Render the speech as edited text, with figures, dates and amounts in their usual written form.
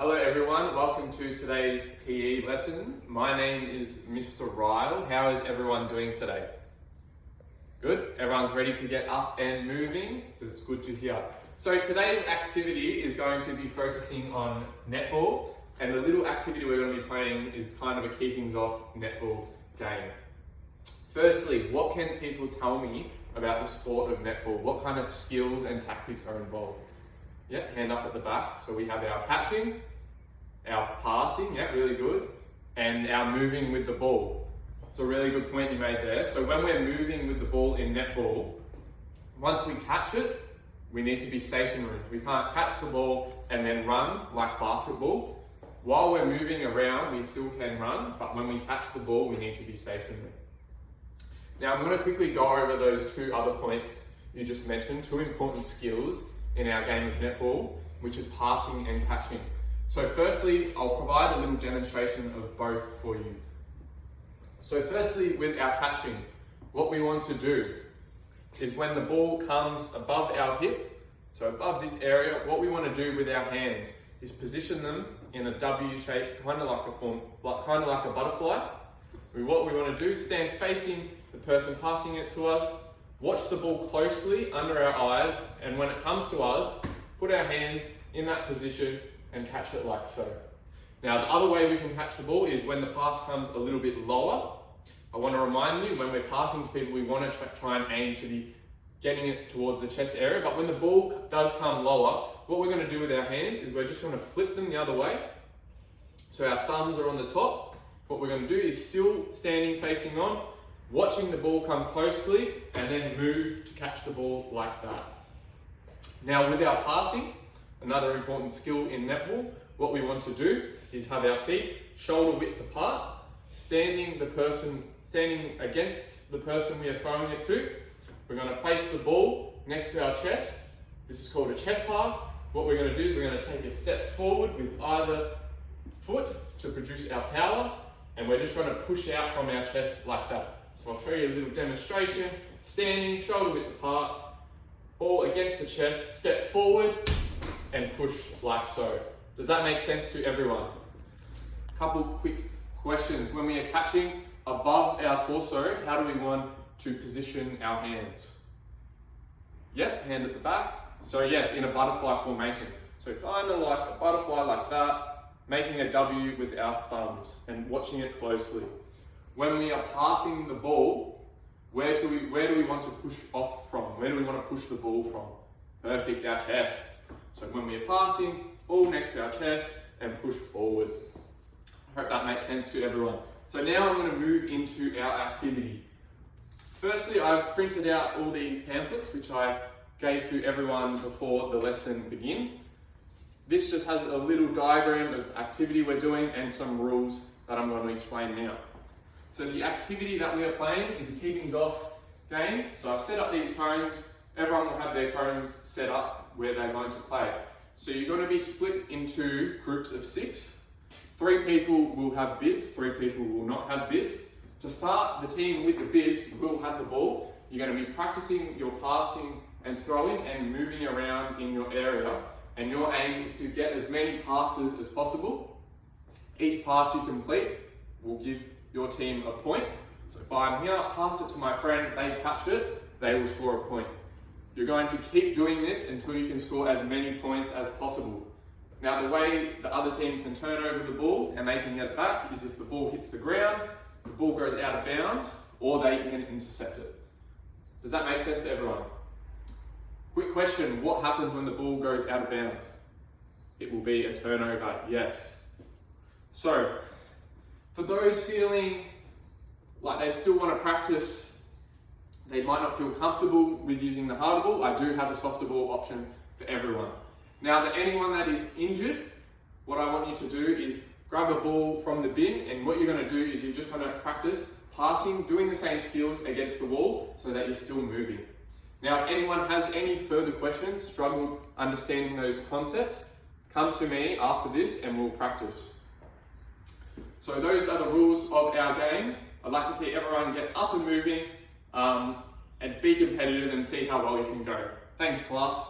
Hello everyone, welcome to today's PE lesson. My name is Mr. Ryle. How is everyone doing today? Good? Everyone's ready to get up and moving? It's good to hear. So today's activity is going to be focusing on netball, and the little activity we're going to be playing is kind of a keepings off netball game. Firstly, what can people tell me about the sport of netball? What kind of skills and tactics are involved? Yeah, hand up at the back. So we have our catching, our passing, yeah, really good, and our moving with the ball. It's a really good point you made there. So when we're moving with the ball in netball, once we catch it, we need to be stationary. We can't catch the ball and then run like basketball. While we're moving around, we still can run, but when we catch the ball, we need to be stationary. Now I'm going to quickly go over those two other points you just mentioned, two important skills in our game of netball, which is passing and catching. So firstly, I'll provide a little demonstration of both for you. So firstly, with our catching, what we want to do is when the ball comes above our hip, so above this area, what we want to do with our hands is position them in a W shape, kind of like a butterfly. What we want to do is stand facing the person passing it to us, watch the ball closely under our eyes, and when it comes to us, put our hands in that position and catch it like so. Now the other way we can catch the ball is when the pass comes a little bit lower. I want to remind you, when we're passing to people, we want to try and aim to be getting it towards the chest area, but when the ball does come lower, what we're going to do with our hands is we're just going to flip them the other way. So our thumbs are on the top. What we're going to do is still standing facing on, watching the ball come closely, and then move to catch the ball like that. Now with our passing, another important skill in netball, what we want to do is have our feet shoulder width apart, standing against the person we are throwing it to. We're going to place the ball next to our chest. This is called a chest pass. What we're going to do is we're going to take a step forward with either foot to produce our power, and we're just going to push out from our chest like that. So I'll show you a little demonstration. Standing, shoulder width apart, ball against the chest, step forward, and push like so. Does that make sense to everyone? Couple quick questions. When we are catching above our torso, how do we want to position our hands? Yep, hand at the back. So yes, in a butterfly formation. So kind of like a butterfly like that, making a W with our thumbs and watching it closely. When we are passing the ball, where do we want to push off from? Where do we want to push the ball from? Perfect, our chest. So when we are passing, ball next to our chest and push forward. I hope that makes sense to everyone. So now I'm going to move into our activity. Firstly, I've printed out all these pamphlets, which I gave to everyone before the lesson began. This just has a little diagram of activity we're doing and some rules that I'm going to explain now. So the activity that we are playing is a keepings off game. So I've set up these cones. Everyone will have their cones set up where they're going to play. So you're going to be split into groups of 6. 3 people will have bibs, 3 people will not have bibs. To start, the team with the bibs will have the ball. You're going to be practicing your passing and throwing and moving around in your area. And your aim is to get as many passes as possible. Each pass you complete will give your team a point. So if I'm here, pass it to my friend, they catch it, they will score a point. You're going to keep doing this until you can score as many points as possible. Now the way the other team can turn over the ball and they can get it back is if the ball hits the ground, the ball goes out of bounds, or they can intercept it. Does that make sense to everyone? Quick question, what happens when the ball goes out of bounds? It will be a turnover, yes. So, for those feeling like they still want to practice, they might not feel comfortable with using the harder ball, I do have a softer ball option for everyone. Now, anyone that is injured, what I want you to do is grab a ball from the bin, and what you're going to do is you're just going to practice passing, doing the same skills against the wall so that you're still moving. Now, if anyone has any further questions, struggled understanding those concepts, come to me after this and we'll practice. So those are the rules of our game. I'd like to see everyone get up and moving and be competitive and see how well you can go. Thanks, class.